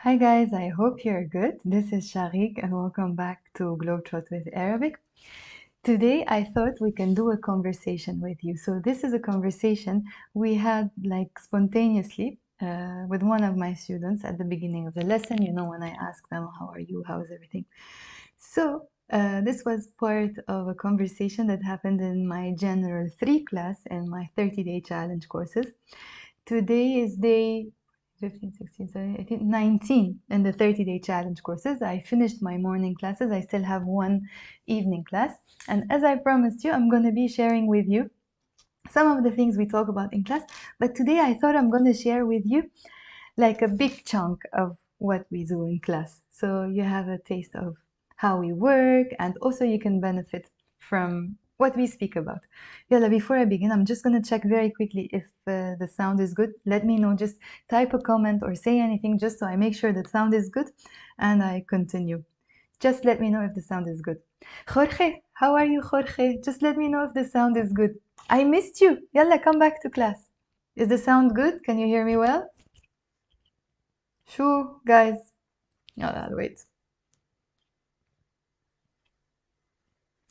Hi guys, I hope you're good. This is Sharik and welcome back to Globetrot with Arabic. Today I thought we can do a conversation with you. So this is a conversation we had like spontaneously with one of my students at the beginning of the lesson. You know, when I ask them, how are you? How is everything? So this was part of a conversation that happened in my General 3 class in my 30-day challenge courses. Today is day 15, 16, 17, 18, 19 in the 30-day challenge courses. I finished my morning classes. I still have one evening class. And as I promised you, I'm going to be sharing with you some of the things we talk about in class. But today I thought I'm going to share with you like a big chunk of what we do in class. So you have a taste of how we work, and also you can benefit from what we speak about. Yalla, before I begin, I'm just going to check very quickly if the sound is good. Let me know, just type a comment or say anything just so I make sure the sound is good and I continue. Just let me know if the sound is good. Jorge, how are you, Jorge? Just let me know if the sound is good. I missed you. Yalla, come back to class. Is the sound good? Can you hear me well? Sure, guys. I'll wait.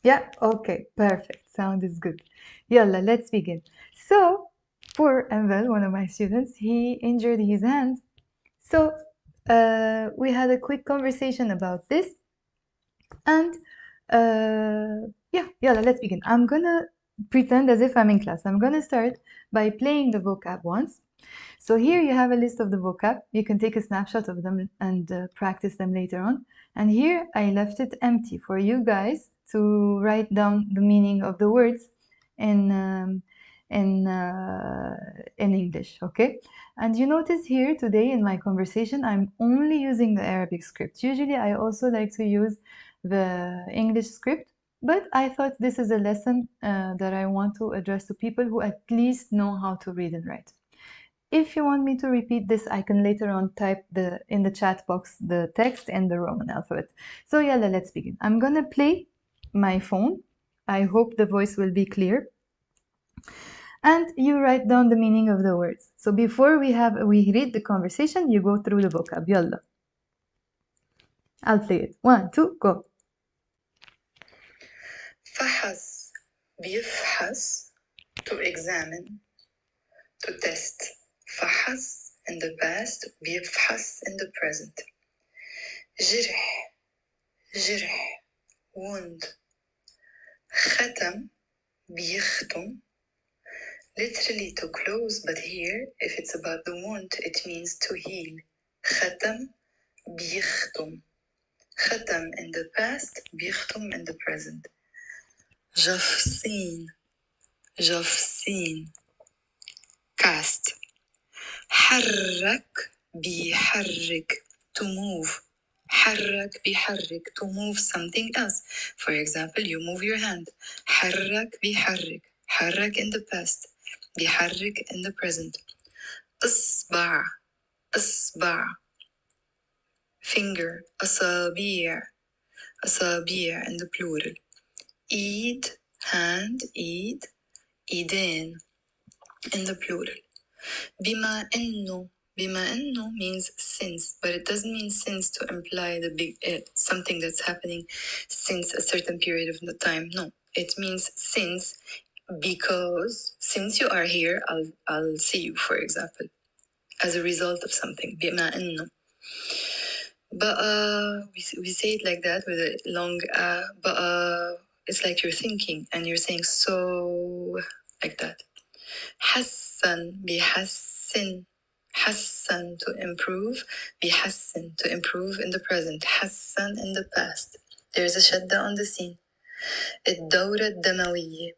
Yeah, okay, perfect. Sound is good. Yalla, let's begin. So, poor Envel, one of my students, he injured his hand. So, we had a quick conversation about this. And, yeah, yalla, let's begin. I'm gonna pretend as if I'm in class. I'm gonna start by playing the vocab once. So here you have a list of the vocab. You can take a snapshot of them and practice them later on. And here I left it empty for you guys to write down the meaning of the words in English, okay? And you notice here today in my conversation, I'm only using the Arabic script. Usually I also like to use the English script, but I thought this is a lesson that I want to address to people who at least know how to read and write. If you want me to repeat this, I can later on type in the chat box the text and the Roman alphabet. So yalla, let's begin. I'm gonna play my phone. I hope the voice will be clear. And you write down the meaning of the words. So before we read the conversation, you go through the vocab. Yalla. I'll play it. 1, 2, go. فحص بيفحص to examine to test فحص in the past بيفحص in the present جرح جرح wound ختم بيختم literally to close, but here if it's about the wound it means to heal ختم بيختم ختم in the past بيختم in the present جفصين جفصين cast حرك بيحرك to move حرك بيحرك to move something else. For example, you move your hand. حرك بيحرك حرك in the past بيحرك in the present. إصبع إصبع finger أصابيع أصابيع in the plural. إيد hand إيد إيدين in the plural. بما إنه means since, but it doesn't mean since to imply the big something that's happening since a certain period of time. No, it means since, because since you are here, I'll see you, for example, as a result of something. بما إنه. But we say it like that with a long but it's like you're thinking and you're saying so, like that. حسن بيحسن حسن to improve بيحسن to improve in the present حسن in the past. There's a شدة on the scene. الدورة الدموية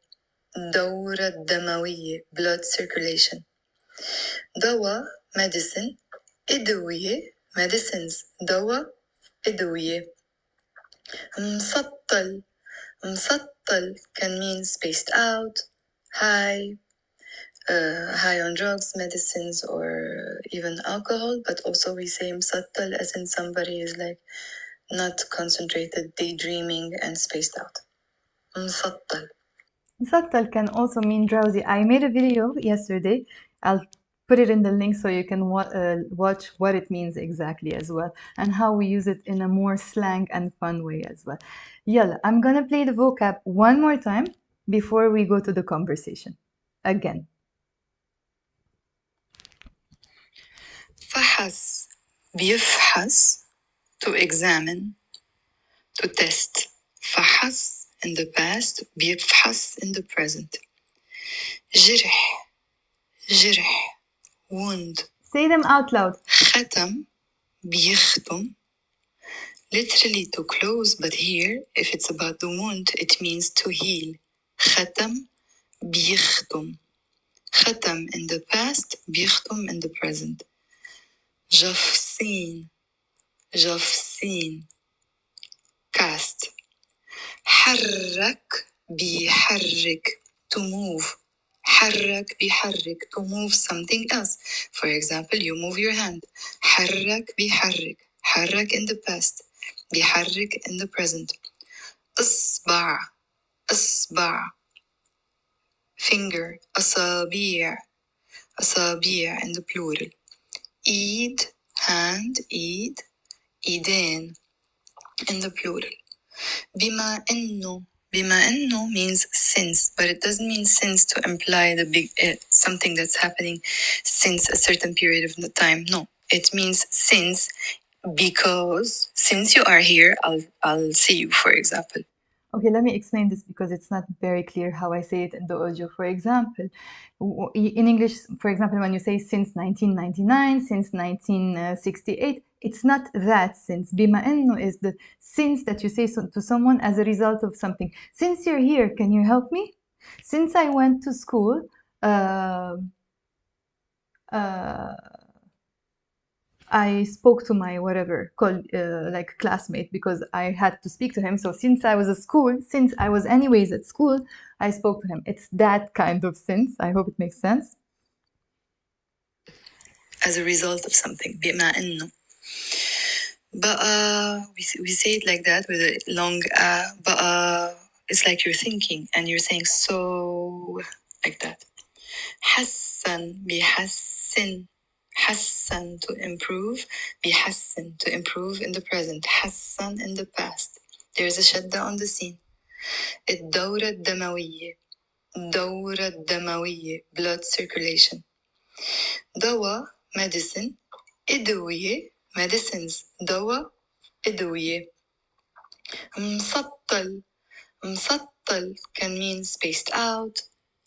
الدورة الدموية blood circulation. دواء medicine أدوية medicines دواء أدوية. مسطل مسطل can mean spaced out, high on drugs, medicines, or even alcohol, but also we say msattal as in somebody is like not concentrated, daydreaming and spaced out. Msattal. Msattal can also mean drowsy. I made a video yesterday. I'll put it in the link so you can watch what it means exactly as well, and how we use it in a more slang and fun way as well. Yalla, I'm gonna play the vocab one more time before we go to the conversation. Again. فحص بيفحص to examine, to test. فحص in the past, بيفحص in the present. جرح جرح wound. Say them out loud. ختم بيختم, literally to close, but here if it's about the wound it means to heal. ختم بيختم. ختم in the past, بيختم in the present. جفسين جفسين cast. حرك بيحرك to move. حرك بيحرك to move something else. For example, you move your hand. حرك بيحرك. حرك in the past. بيحرك in the present. إصبع إصبع finger. أصابيع أصابيع in the plural. إيد hand إيد إيدين in the plural. بما إنه means since, but it doesn't mean since to imply the big something that's happening since a certain period of time. No, it means since, because since you are here, I'll see you, for example. Okay, let me explain this because it's not very clear how I say it in the audio. For example, in English, for example, when you say since 1999, since 1968, it's not that since. Bima inno is the since that you say to someone as a result of something. Since you're here, can you help me? Since I went to school, I spoke to my like classmate because I had to speak to him. So since I was anyways at school, I spoke to him. It's that kind of since. I hope it makes sense. As a result of something. بما إنه. But we say it like that with a long but it's like you're thinking and you're saying so, like that. حسن بيحسن. حسن to improve. بيحسن to improve in the present. حسن in the past. There's a شدة on the scene. الدورة الدموية. الدورة الدموية blood circulation. دواء medicine. أدوية medicines. دواء أدوية. مسطل. مسطل can mean spaced out,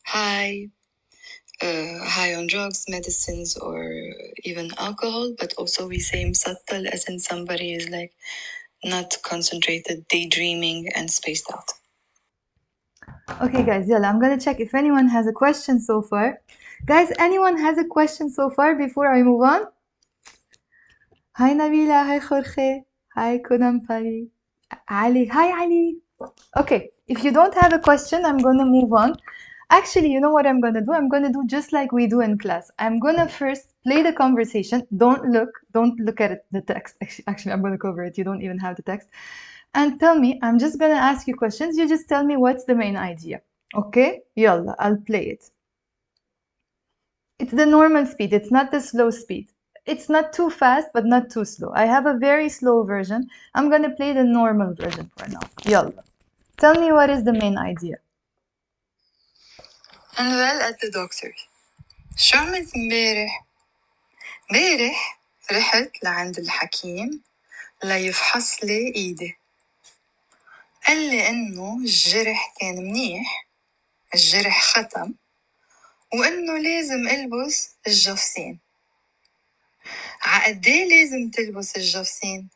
high on drugs, medicines, or even alcohol, but also we say msattal as in somebody is like not concentrated, daydreaming, and spaced out. Okay, guys, yalla, I'm gonna check if anyone has a question so far. Guys, anyone has a question so far before I move on? Hi Nabila, hi Jorge, hi Kudampali, Ali, hi Ali. Okay, if you don't have a question, I'm gonna move on. Actually, you know what I'm gonna do? I'm gonna do just like we do in class. I'm gonna first play the conversation. Don't look at it, the text. Actually, I'm gonna cover it. You don't even have the text. And tell me, I'm just gonna ask you questions. You just tell me what's the main idea. Okay? Yalla, I'll play it. It's the normal speed. It's not the slow speed. It's not too fast, but not too slow. I have a very slow version. I'm gonna play the normal version for now. Yalla. Tell me what is the main idea. Well, at the doctor. شو عملت امبارح؟ امبارح رحت لعند الحكيم ليفحص لي ايدي. قال لي انه الجرح كان منيح، الجرح ختم، وانه لازم البس الجفسين. عقديه لازم تلبس الجفسين؟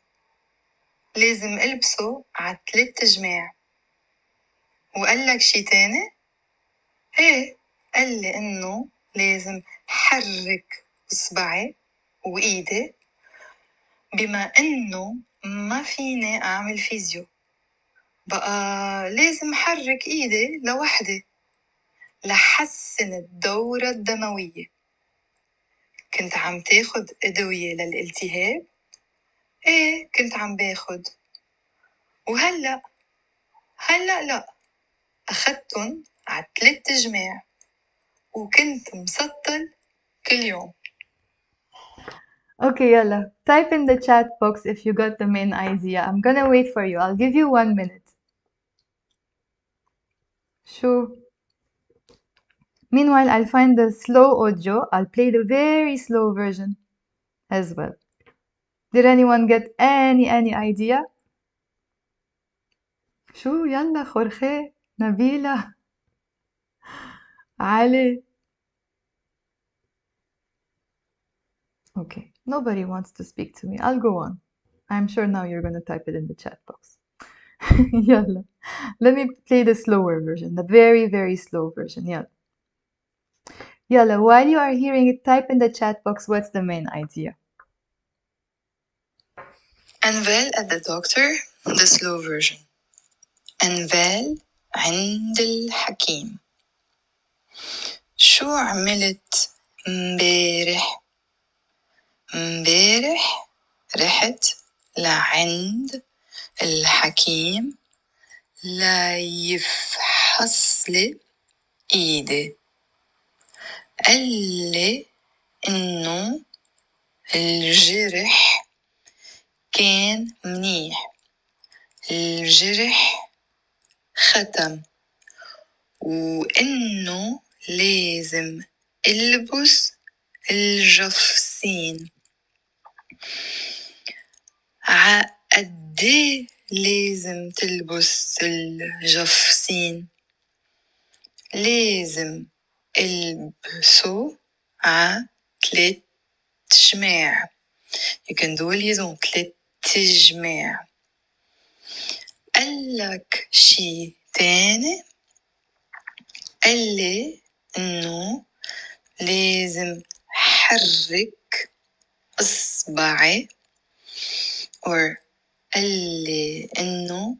لازم البسه ع3 جماع. وقال لك شي تاني؟ ايه، قال لي انه لازم حرك اصبعي وايدي بما انه ما فيني اعمل فيزيو، بقى لازم حرك ايدي لوحدي لحسن الدورة الدموية. كنت عم تاخد ادوية للالتهاب؟ ايه كنت عم باخد. وهلأ لا، أخدتن ع3 جماع وكنت مسطل كل يوم. Okay, yalla. Type in the chat box if you got the main idea. I'm gonna wait for you. I'll give you 1 minute. Sure. Meanwhile, I'll find the slow audio. I'll play the very slow version as well. Did anyone get any idea? شو يلا خورخي نبيلة علي. Okay, nobody wants to speak to me. I'll go on. I'm sure now you're gonna type it in the chat box. Yalla. Let me play the slower version, the very slow version. Yalla. Yalla, while you are hearing it, type in the chat box what's the main idea. Anvel at the doctor, the slow version. أنفال عند الحكيم. شو عملت امبارح؟ امبارح رحت لعند الحكيم لا يفحص لي ايدي. قال لي انه الجرح كان منيح، الجرح ختم، وإنه لازم ألبس الجفسين. عقديه لازم تلبس الجفسين؟ لازم ألبسه 3 جماع. You can do liaison 3 جماع. قالك شي تاني؟ قال لي إنه لازم حرك إصبعي، or قال لي إنه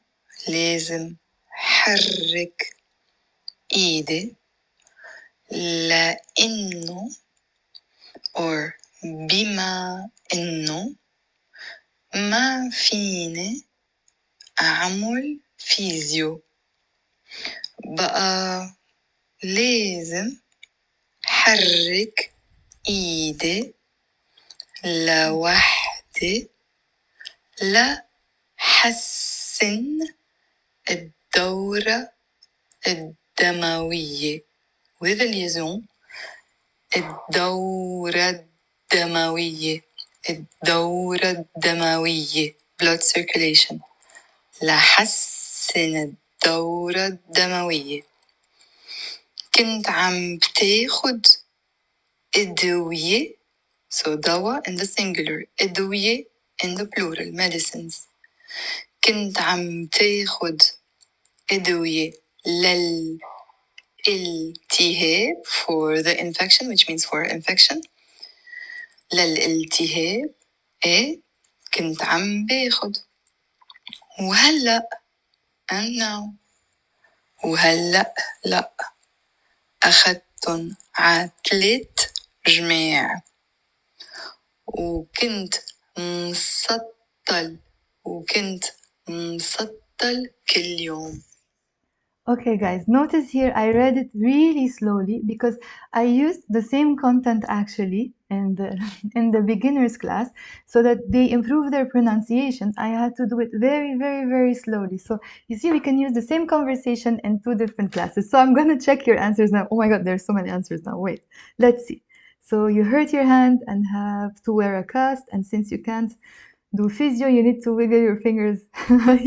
لازم حرك إيدي لإنه or بما إنه ما فيني أعمل فيزيو، بقى لازم حرك إيدي لوحدي لحسن الدورة الدموية. with liaison الدورة الدموية، الدورة الدموية blood circulation. لحسن الدورة الدموية. كنت عم بتاخد أدوية، so دواء in the singular، أدوية in the plural medicines. كنت عم تاخد أدوية للالتهاب for the infection which means for infection. للالتهاب إيه كنت عم باخد. وهلأ and now، وهلأ لأ أخدتن 3 جماع. وكنت مسطل كل يوم. Okay guys, notice here I read it really slowly because I used the same content actually in the beginners class, so that they improve their pronunciation. I had to do it very slowly. So you see, we can use the same conversation in 2 different classes. So I'm gonna check your answers now. Oh my god, there's so many answers now. Wait, let's see. So you hurt your hand and have to wear a cast, and since you can't do physio, you need to wiggle your fingers.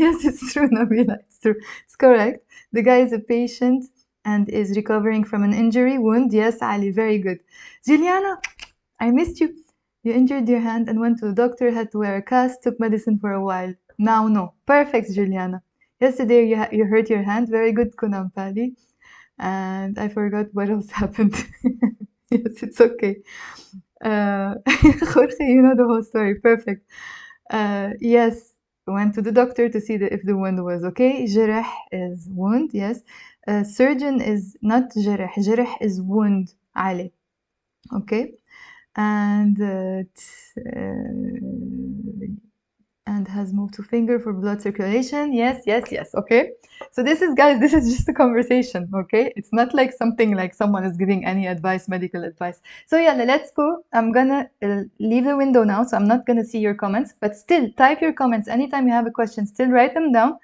Yes, it's true, Nabila, it's true. It's correct. The guy is a patient and is recovering from an injury wound. Yes, Ali, very good. Juliana, I missed you. You injured your hand and went to the doctor, had to wear a cast, took medicine for a while. Now, no. Perfect, Juliana. Yesterday you hurt your hand. Very good, Kunam Pali. And I forgot what else happened. Yes, it's okay. Jorge, you know the whole story. Perfect. Yes, went to the doctor to see if the wound was okay. جرح is wound, yes. Surgeon is not جرح. جرح is wound. علي. Okay. And Hand has moved to finger for blood circulation. Yes, yes, yes. Okay. So this is, guys, this is just a conversation. Okay. It's not like something like someone is giving any advice, medical advice. So yeah, let's go. I'm gonna leave the window now. So I'm not gonna see your comments, but still type your comments. Anytime you have a question, still write them down.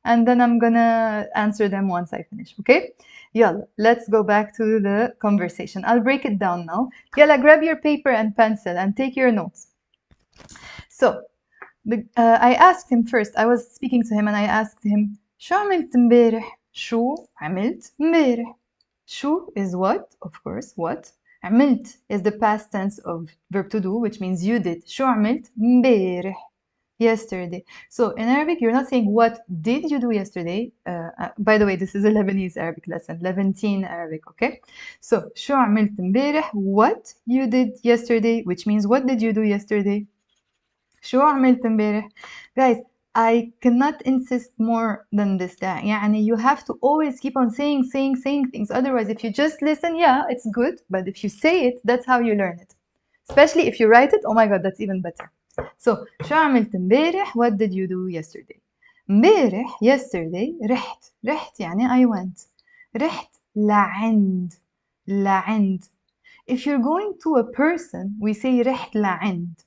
And then I'm gonna answer them once I finish. Okay. Yalla, let's go back to the conversation. I'll break it down now. Yalla, grab your paper and pencil and take your notes. So, I asked him first, I was speaking to him and I asked him, شو عملت امبارح? شو عملت امبارح? شو is what, of course, what. عملت is the past tense of verb to do, which means you did. شو عملت امبارح? Yesterday. So in Arabic, you're not saying what did you do yesterday. By the way, this is a Lebanese Arabic lesson, Levantine Arabic, okay? So شو عملت امبارح? What you did yesterday, which means what did you do yesterday? شو عملت امبارح؟ Guys, I cannot insist more than this. يعني you have to always keep on saying things. Otherwise, if you just listen, yeah, it's good. But if you say it, that's how you learn it. Especially if you write it, oh my God, that's even better. So, شو عملت امبارح? What did you do yesterday? امبارح, yesterday, رحت يعني I went. رحت لعند. If you're going to a person, we say رحت لعند.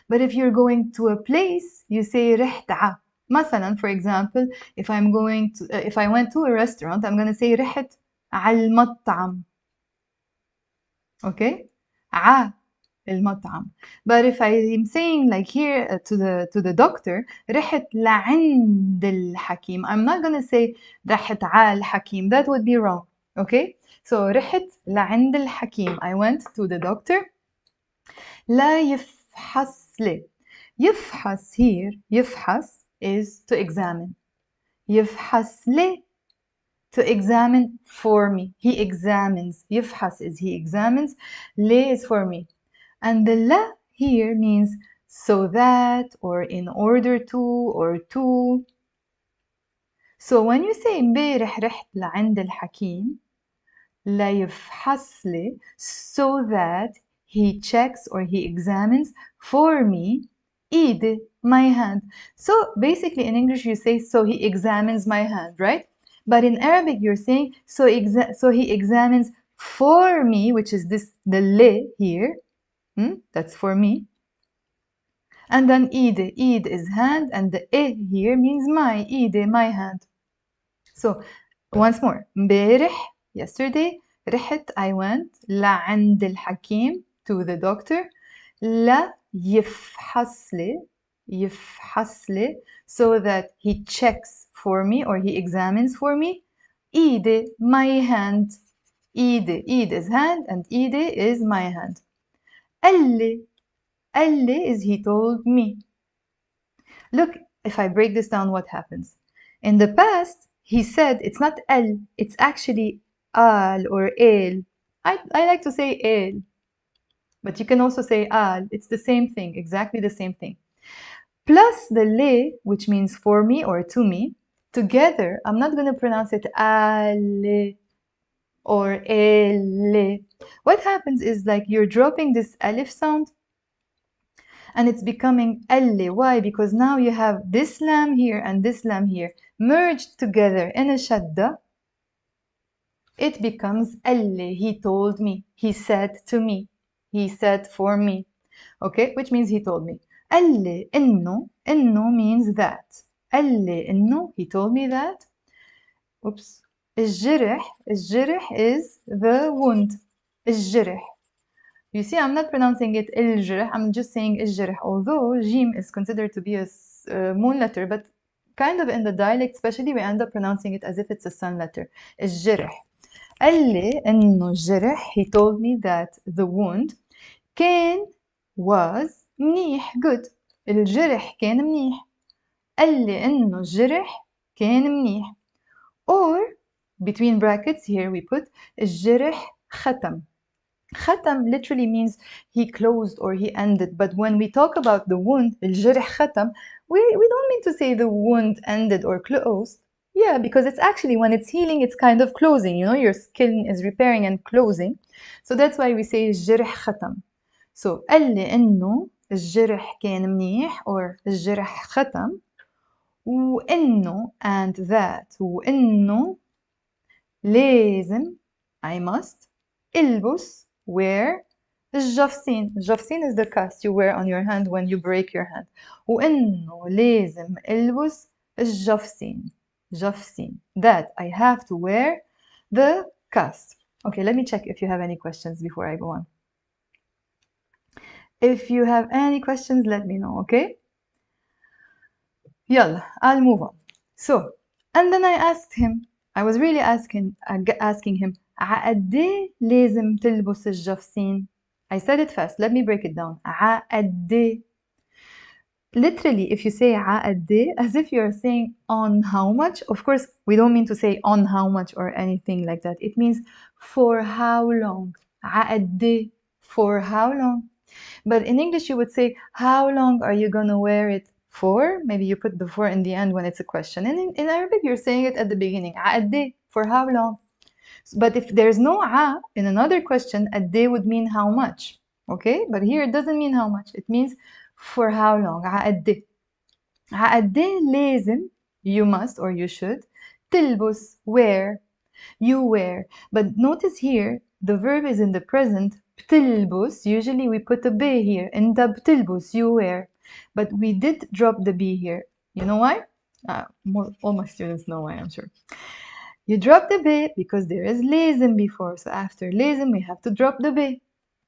But if you're going to a place, you say رحت ع. مثلا, for example, if I went to a restaurant, I'm going to say رحت على المطعم. Okay? ع المطعم. But if I'm saying like here to the doctor, رحت لعند الحكيم. I'm not going to say رحت على الحكيم. That would be wrong. Okay? So رحت لعند الحكيم. I went to the doctor. لا يفحص لي. يفحص here, يفحص is to examine. يفحص لي, to examine for me. He examines. يفحص is he examines. لي is for me. And the la here means so that, or in order to, or to. So when you say امبارح رحت لعند الحكيم, لا يفحص لي, so that he checks or he examines for me, إيدي, my hand. So basically in English you say so he examines my hand, right? But in Arabic you're saying so he examines for me, which is the le here. That's for me. And then إيدي, إيد is hand, and the here means my, إيدي, my hand. So once more, امبارح, yesterday, رحت, I went, لعند الحكيم, to the doctor, لا يفحص لي, so that he checks for me or he examines for me, إيدي, my hand. إيد is hand and إيدي is my hand. قال لي is he told me. Look, if I break this down, what happens? In the past, he said it's not el, it's actually al or el. I like to say el, but you can also say al. It's the same thing, exactly the same thing. Plus the le, which means for me or to me, together, I'm not going to pronounce it al or el. What happens is like you're dropping this alif sound and it's becoming elle. Why? Because now you have this lam here and this lam here merged together in a shadda. It becomes elle. He told me. He said to me. He said for me. Okay, which means he told me. Elle inno. Inno means that. Elle inno. He told me that. Oops. الجرح. الجرح is the wound. الجرح. You see, I'm not pronouncing it الجرح, I'm just saying الجرح, although jim is considered to be a moon letter, but kind of in the dialect especially we end up pronouncing it as if it's a sun letter. الجرح. قال لي إنه الجرح, he told me that the wound كان was منيح, good. الجرح كان منيح. قال لي إنه الجرح كان منيح. Or between brackets here we put الجرح ختم. ختم literally means he closed or he ended, but when we talk about the wound, الجرح ختم, we don't mean to say the wound ended or closed. Yeah, because it's actually when it's healing, it's kind of closing, you know, your skin is repairing and closing. So that's why we say الجرح ختم. So قال لي إنه الجرح كان منيح or الجرح ختم. وإنه and that وإنه لازم I must البس wear الجفسين. الجفسين is the cast you wear on your hand when you break your hand. وإنه لازم البس الجفسين. جفسين. That I have to wear the cast. Okay, let me check if you have any questions before I go on. If you have any questions, let me know, okay? Yalla, I'll move on. So, and then I asked him, I was really asking him, عقدي لازم تلبس الجفسين? I said it fast, let me break it down. عقدي. Literally, if you say عقدي, as if you're saying on how much, of course, we don't mean to say on how much or anything like that. It means for how long. عقدي, for how long. But in English, you would say, how long are you going to wear it for? Maybe you put the for in the end when it's a question. And in Arabic, you're saying it at the beginning. عقدي, for how long? But if there's no a in another question, قدي would mean how much. Okay? But here it doesn't mean how much. It means for how long. عقدي. عقدي لازم, you must or you should, تلبس, wear, you wear. But notice here, the verb is in the present, بتلبس. Usually we put a be here. أنت بتلبس, you wear. But we did drop the be here. You know why? All my students know why, I'm sure. You drop the be because there is لازم before. So after لازم, we have to drop the be.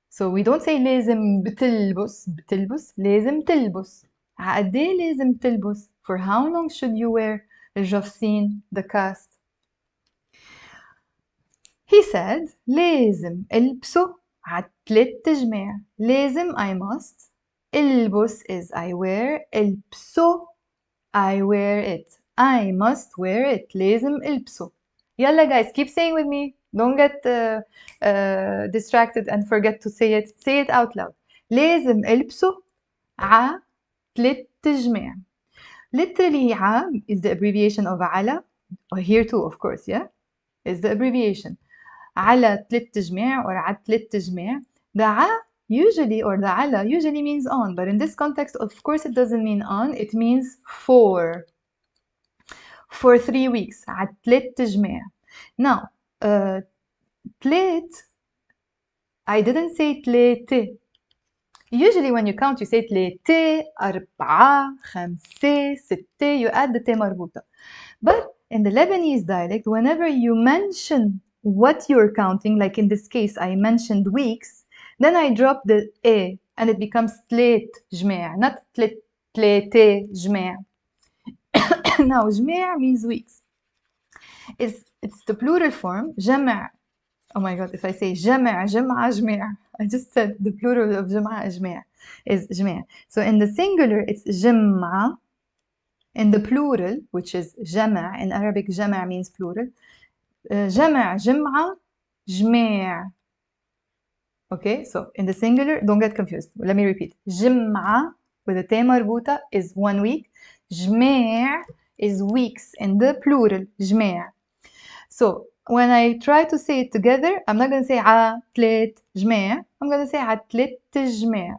So we don't say لازم بتلبس. بتلبس, لازم تلبس. قديه لازم تلبس? For how long should you wear الجفسين, the cast? He said لازم البسه على 3 تجميع. لازم I must. البس is I wear. البسه I wear it. I must wear it. لازم البسه. Yalla guys, keep saying with me. Don't get distracted and forget to say it. Say it out loud. لازم البسه على 3 تجميع. Literally ع is the abbreviation of على. Here too, of course, yeah? Is the abbreviation. على 3 تجميع or على 3 تجميع. The ع usually or the على usually means on, but in this context, of course, it doesn't mean on. It means for 3 weeks. على 3 تجميع. Now, 3, I didn't say 3. Usually when you count, you say 3, 4, 5, 6. You add the ت مربوطة. But in the Lebanese dialect, whenever you mention what you're counting, like in this case, I mentioned weeks, then I drop the a and it becomes 3 جماع, not 3 جماع. Now, جماع means weeks. It's the plural form, جمع. Oh my god, if I say جمع, جمعة, جماع. I just said the plural of جمعة, جماع is جماع. So in the singular, it's جمعة. In the plural, which is جمع, in Arabic, جمع means plural. جمع, جمعة, جماع. Okay, so in the singular, don't get confused. Let me repeat. جمعة with a ت مربوطة is 1 week. جماع is weeks in the plural. جماع. So when I try to say it together, I'm not going to say ع 3 جماع. I'm going to say ع 3 جماع.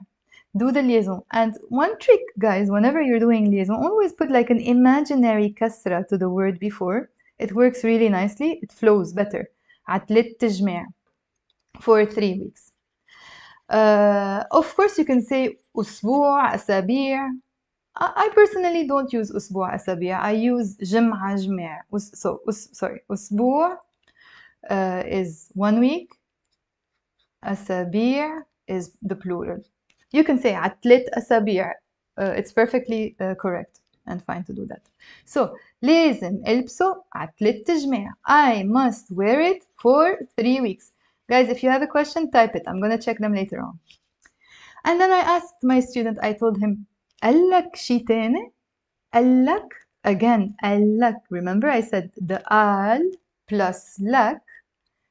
Do the liaison. And one trick, guys, whenever you're doing liaison, always put like an imaginary kasra to the word before. It works really nicely. It flows better. ع 3 جماع for 3 weeks. Of course, you can say أسبوع, أسابيع. I personally don't use أسبوع, أسابيع. I use جمعة, جماع. Sorry, أسبوع is 1 week. أسابيع is the plural. You can say على 3 أسابيع. It's perfectly correct and fine to do that. So, لازم ألبسه على 3 تجميع. I must wear it for 3 weeks. Guys, if you have a question, type it. I'm going to check them later on. And then I asked my student, I told him, قال لك شي تاني؟ قال لك, again, قال لك. Remember I said the al plus لك.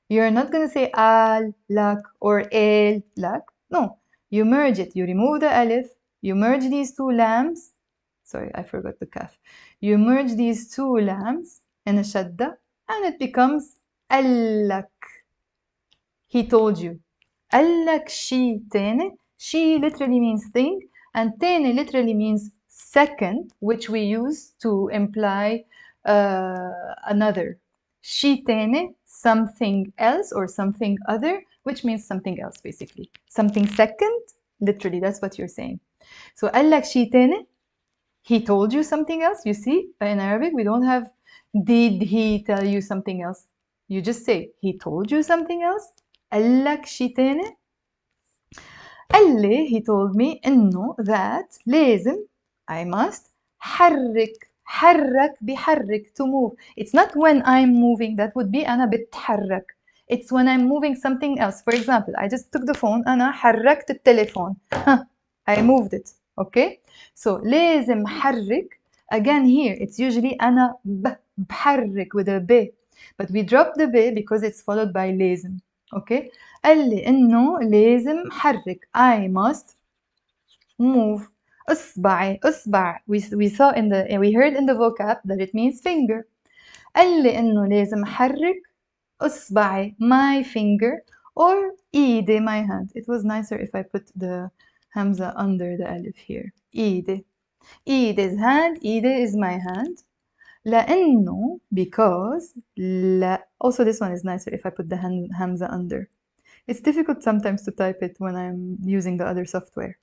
You're not going to say al, lak, or el, lak. No, you merge it. You remove the alif. You merge these 2 lambs. Sorry, I forgot the kaf. You merge these 2 lambs in a shadda, and it becomes allak. He told you. Allak shi tene. She literally means thing, and تاني literally means second, which we use to imply another. شي تاني, something else or something other, which means something else basically. Something second, literally, that's what you're saying. So قال لك شي تاني, he told you something else. You see, in Arabic, we don't have did he tell you something else. You just say he told you something else. قال لك شي تاني. قال لي he told me إنه that لازم I must حرك بحرك to move. It's not when I'm moving, that would be أنا بتحرك. It's when I'm moving something else. For example, I just took the phone, أنا حركت التليفون. I moved it. Okay? So لازم حرك. Again here, it's usually أنا بحرك with a ب. But we drop the ب because it's followed by لازم. Okay? قال لي إنه لازم حرك. I must move. إصبع. We saw in the we heard in the vocab that it means finger. قال لي إنه لازم حرك إصبعي, my finger, or إيدي, my hand. It was nicer if I put the hamza under the alif here. إيدي. إيدي is hand, إيدي is my hand. لأنه because لا. Also this one is nicer if I put the hamza under. It's difficult sometimes to type it when I'm using the other software.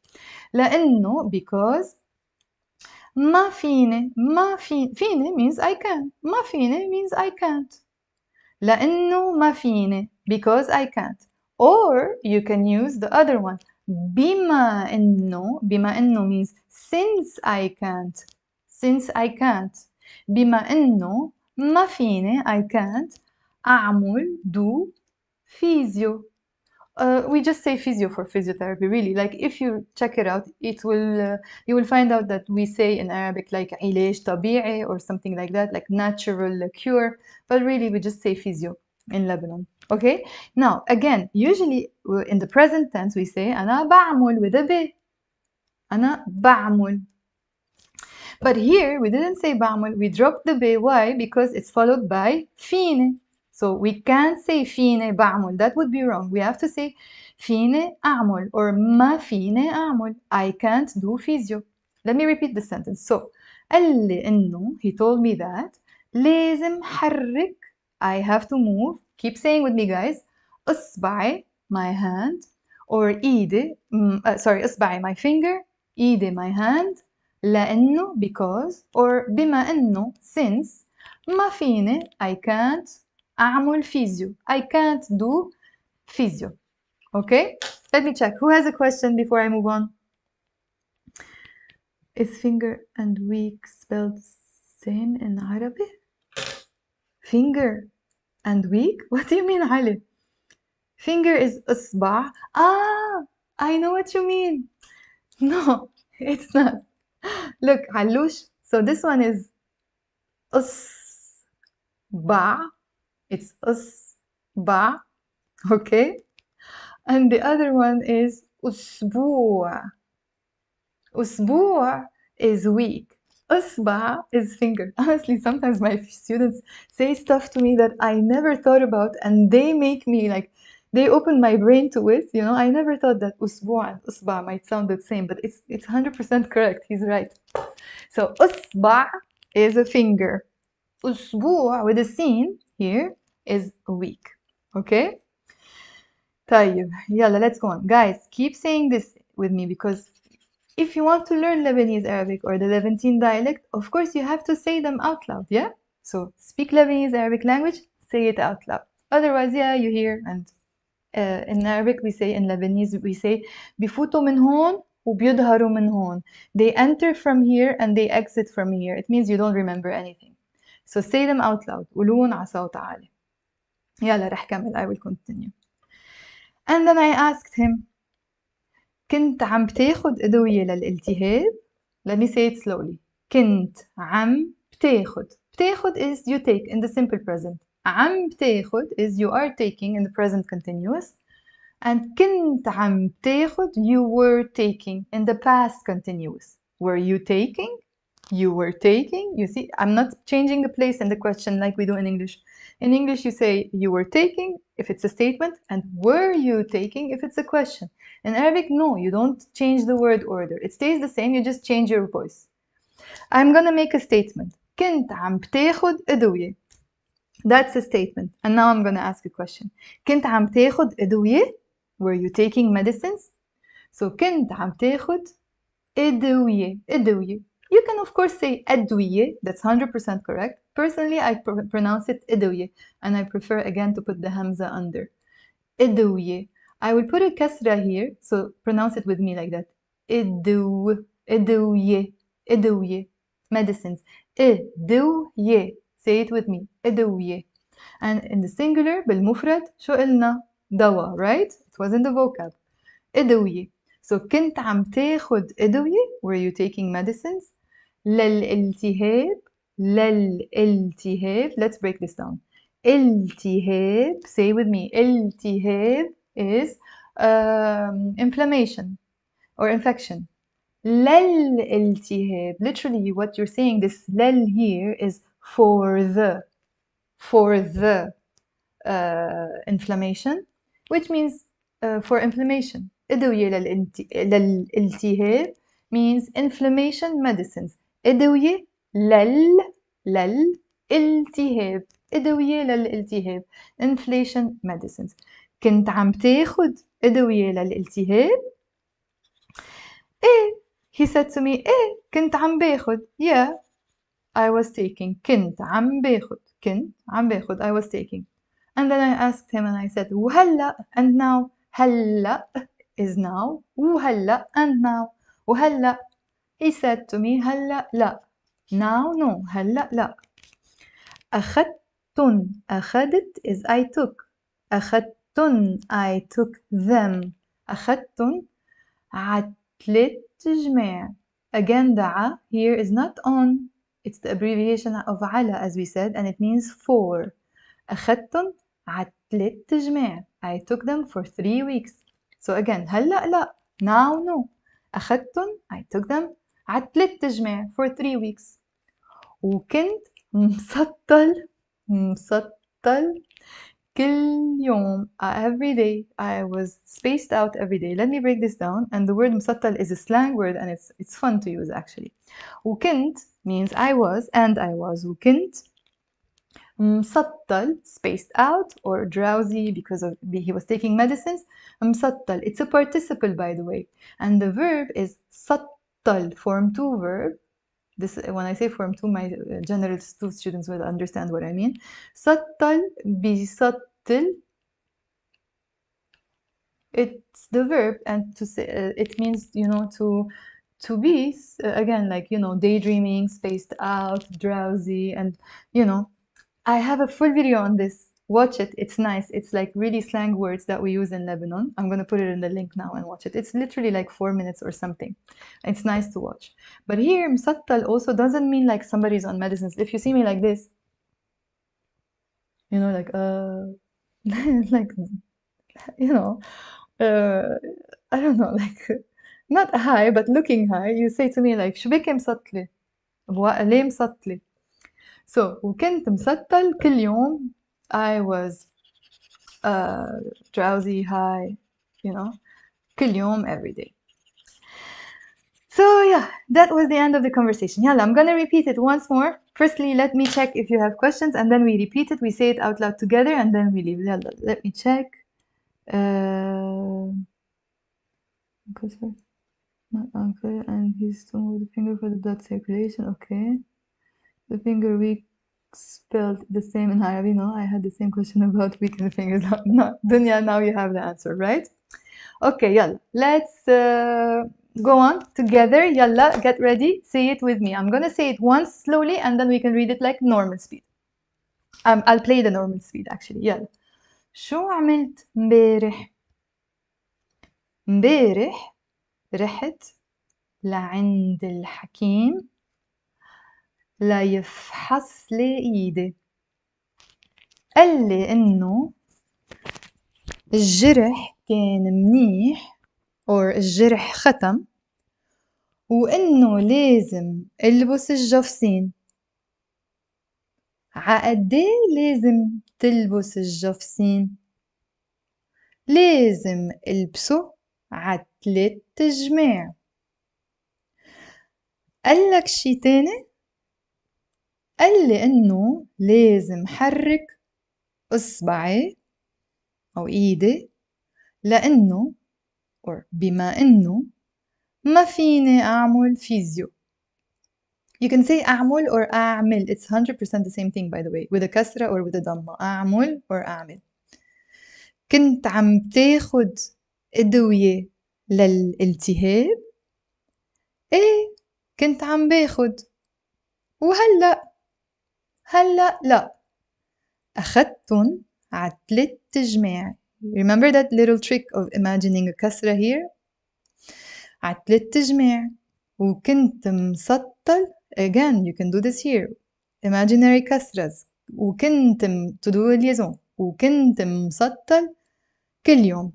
لأنه because ما فيني means I can. ما فيني means I can't. لأنه ما فيني because I can't. Or you can use the other one. بما إنه means since I can't. Since I can't. بما إنه ما فيني I can't أعمل do physio. We just say physio for physiotherapy, really. Like if you check it out, it will you will find out that we say in Arabic like علاج طبيعي or something like that, like natural cure. But really, we just say physio in Lebanon. Okay. Now again, usually in the present tense we say أنا بعمل with a ب. أنا بعمل. But here we didn't say بعمل. We dropped the ب. Why? Because it's followed by فيني. So we can't say فيني بعمل. That would be wrong. We have to say فيني أعمل or ما فيني أعمل. I can't do physio. Let me repeat the sentence. So قال لي إنه he told me that لازم حرك. I have to move. Keep saying with me, guys. إصبعي, my hand, or إيدي. Sorry, إصبعي, my finger. إيدي, my hand. لأنه because or بما إنه since ما فيني I can't أعمل physio. I can't do physio. Okay? Let me check. Who has a question before I move on? Is finger and week spelled same in Arabic? Finger and week? What do you mean, Ali? Finger is إصبع. Ah, I know what you mean. No, it's not. Look, علوش. So this one is إصبع. It's إصبع. Okay? And the other one is أسبوع. أسبوع is week. إصبع is finger. Honestly, sometimes my students say stuff to me that I never thought about, and they make me like, they open my brain to it. You know, I never thought that أسبوع and إصبع might sound the same, but it's 100% correct. He's right. So إصبع is a finger. أسبوع with a sin here is a week. Okay? طيب, يلا, let's go on. Guys, keep saying this with me because if you want to learn Lebanese Arabic or the Levantine dialect, of course you have to say them out loud, yeah? So speak Lebanese Arabic language, say it out loud. Otherwise, yeah, you hear, and in Arabic we say, in Lebanese we say بفوتوا من هون وبيظهروا من هون. They enter from here and they exit from here. It means you don't remember anything. So say them out loud. قولون على صوت عالي. يلا رح كمل. I will continue. And then I asked him, كنت عم بتاخد أدوية للالتهاب؟ Let me say it slowly. كنت عم بتاخد. بتاخد is you take in the simple present. عم بتاخد is you are taking in the present continuous. And كنت عم بتاخد you were taking in the past continuous. Were you taking? You were taking. You see, I'm not changing the place in the question like we do in English. In English, you say you were taking if it's a statement, and were you taking if it's a question. In Arabic, no, you don't change the word order. It stays the same, you just change your voice. I'm gonna make a statement. كنت عم بتاخد أدوية. That's a statement. And now I'm gonna ask a question. كنت عم تاخد أدوية? Were you taking medicines? So كنت عم تاخد أدوية. أدوية. You can of course say أدوية. That's 100% correct. Personally, I pronounce it أدوية. And I prefer again to put the hamza under. أدوية. I will put a kasra here. So pronounce it with me like that. أدوية. أدوية. Medicines. أدوية. Say it with me. أدوية. And in the singular بالمفرد شو قلنا؟ دواء, right? It was in the vocab. أدوية. So كنت عم تاخد أدوية. Were you taking medicines? للالتهاب. للالتهاب. Let's break this down. التهاب. Say with me. التهاب is inflammation or infection. للالتهاب. Literally what you're saying, this لل here is for the inflammation, which means for inflammation. أدوية للالتهاب means inflammation medicines. أدوية للالتهاب. أدوية للالتهاب. Inflation medicines. كنت عم تاخد أدوية للالتهاب؟ إيه. He said to me, إيه كنت عم باخد. Yeah, I was taking. كنت عم باخد. كنت عم باخد. I was taking. And then I asked him and I said, وهلأ and now. هلأ is now. وهلأ and now. وهلأ. He said to me, هلأ لا. Now no. هلأ لا. أخذتن. أخذت is I took. أخذتن I took them. أخذتن عتلت جماع. Again, the a here is not on. It's the abbreviation of على as we said, and it means for. أخذتن عتلت جماع. I took them for 3 weeks. So again, هلأ لا. Now no. أخذتن I took them عتلت جماع for 3 weeks. وكنت مسطل. مسطل كل يوم. Every day. I was spaced out every day. Let me break this down. And the word مسطل is a slang word and it's fun to use actually. وكنت means I was and I was. وكنت Msattal, spaced out, or drowsy because he was taking medicines. Msattal, it's a participle by the way. And the verb is sattal, form 2 verb. This, when I say form 2, my general 2 students will understand what I mean. Sattal, bisattil. It's the verb, and to say it means, you know, to be again, like, you know, daydreaming, spaced out, drowsy, and you know, I have a full video on this. Watch it. It's nice. It's like really slang words that we use in Lebanon. I'm going to put it in the link now and watch it. It's literally like 4 minutes or something. It's nice to watch. But here, Msattal also doesn't mean like somebody's on medicines. If you see me like this, you know, like, like, you know, I don't know, like, not high, but looking high, you say to me like, شو بك مسطلة؟ ليه مسطلة؟ So, وكنت مسطل كل يوم. I was drowsy, high, you know, كل يوم, every day. So yeah, that was the end of the conversation. Yalla, I'm gonna repeat it once more. Firstly, let me check if you have questions, and then we repeat it. We say it out loud together, and then we leave. Yalla, let me check. Not uncle, and he's still with the finger for the blood circulation. Okay. The finger weak spelled the same in Arabic. No, I had the same question about weak in the fingers. No, Dunya, now you have the answer, right? Okay, yalla. Let's go on together. Yalla, get ready. Say it with me. I'm gonna say it once slowly, and then we can read it like normal speed. I'll play the normal speed actually. يلا. شو عملت مبارح؟ مبارح رحت لعند الحكيم ليفحص لي ايدي. قال لي انه الجرح كان منيح or الجرح ختم وانه لازم البس الجفسين. عقديه لازم تلبس الجفسين؟ لازم البسه ع3 جماع. قالك شي تاني؟ قال لي إنه لازم حرك إصبعي أو إيدي لأنه or بما إنه ما فيني أعمل فيزيو. You can say أعمل or أعمل. It's 100% the same thing by the way, with a كسرة or with a ضمة. أعمل or أعمل. كنت عم تاخد أدوية للالتهاب؟ إيه كنت عم باخد. وهلأ لا أخدتن ع3 جماع. Remember that little trick of imagining a كسرة here? ع3 جماع وكنت مسطل. Again, you can do this here. Imaginary كسرة وكنت to do a liaison وكنت مسطل كل يوم.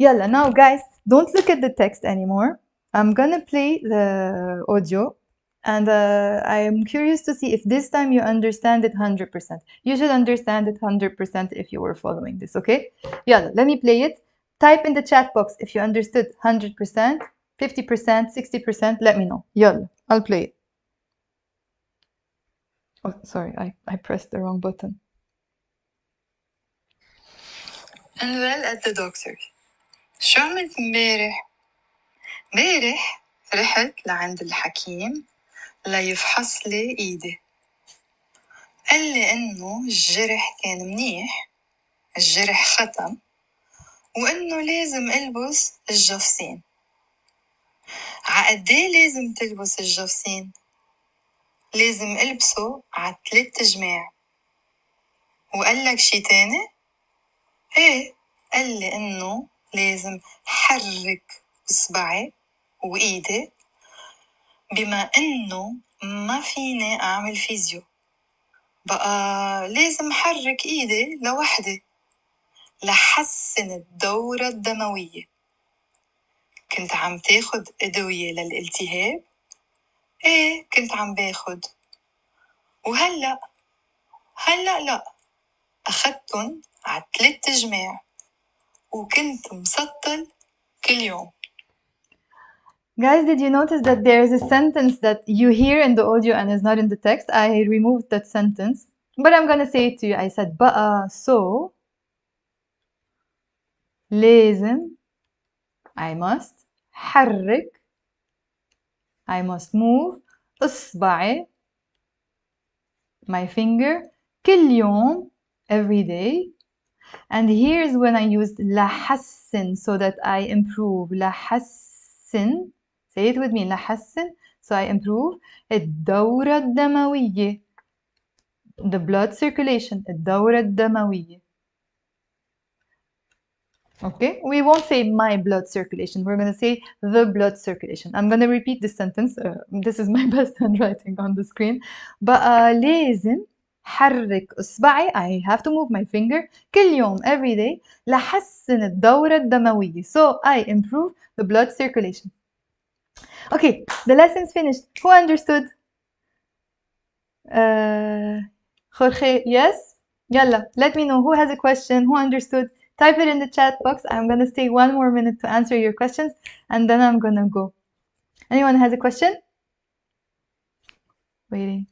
يلا now guys, don't look at the text anymore. I'm gonna play the audio and I am curious to see if this time you understand it 100%. You should understand it 100% if you were following this, okay? يلا, let me play it. Type in the chat box if you understood 100%, 50%, 60%, let me know. يلا, I'll play it. Oh, sorry, I pressed the wrong button. And well at the doctor. شو عملت امبارح؟ امبارح رحت لعند الحكيم ليفحص لي ايدي. قال لي انه الجرح كان منيح، الجرح ختم، وانه لازم البس الجفسين. عقديه لازم تلبس الجفسين؟ لازم البسه ع3 جماع. وقالك شي تاني؟ ايه قال لي انه لازم حرك اصبعي وايدي بما انه ما فيني اعمل فيزيو. بقى لازم حرك ايدي لوحدي لحسن الدورة الدموية. كنت عم تاخد ادوية للالتهاب؟ ايه كنت عم باخد. وهلأ لا أخدتن ع3 جماع وكنت مسطل كل يوم. Guys, did you notice that there is a sentence that you hear in the audio and is not in the text? I removed that sentence, but I'm gonna say it to you. I said بقى so لازم I must حرك I must move إصبعي my finger كل يوم every day. And here's when I used لحسن so that I improve. لحسن, say it with me, لحسن, so I improve الدورة الدموية, the blood circulation, الدورة الدموية. Okay, we won't say my blood circulation, we're going to say the blood circulation. I'm going to repeat this sentence. This is my best handwriting on the screen. بقى لازم حرك إصبعي, I have to move my finger كل يوم every day لحسن الدورة الدموية, so I improve the blood circulation. Okay, the lesson's finished. Who understood? Jorge, yes? Yalla, let me know who has a question, who understood. Type it in the chat box. I'm gonna stay 1 more minute to answer your questions and then I'm gonna go. Anyone has a question? Waiting.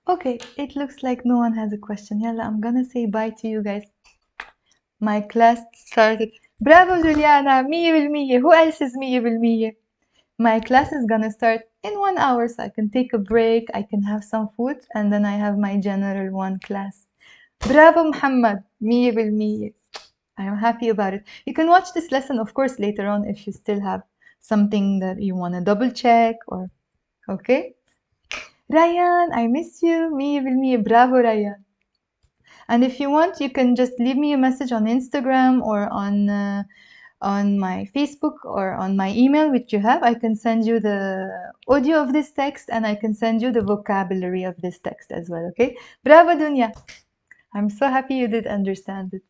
Okay, it looks like no one has a question. Yalla, I'm gonna say bye to you guys. My class started. Bravo, Juliana! 100%. Who else is 100%? My class is gonna start in 1 hour, so I can take a break, I can have some food, and then I have my general 1 class. Bravo, Muhammad! 100%. I am happy about it. You can watch this lesson, of course, later on if you still have something that you want to double check or... Okay? Ryan, I miss you. 100%. Bravo, Ryan. And if you want, you can just leave me a message on Instagram or on my Facebook or on my email, which you have. I can send you the audio of this text and I can send you the vocabulary of this text as well, okay? Bravo, Dunya. I'm so happy you did understand it.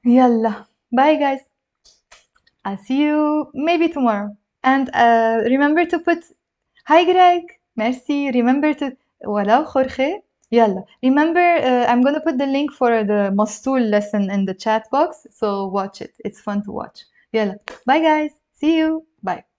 Yalla. Bye, guys. I'll see you maybe tomorrow. And remember to put hi Greg. Merci. Remember to ولو Jorge. يلا. Remember I'm gonna put the link for the Mastul lesson in the chat box. So watch it. It's fun to watch. يلا. Bye guys. See you. Bye.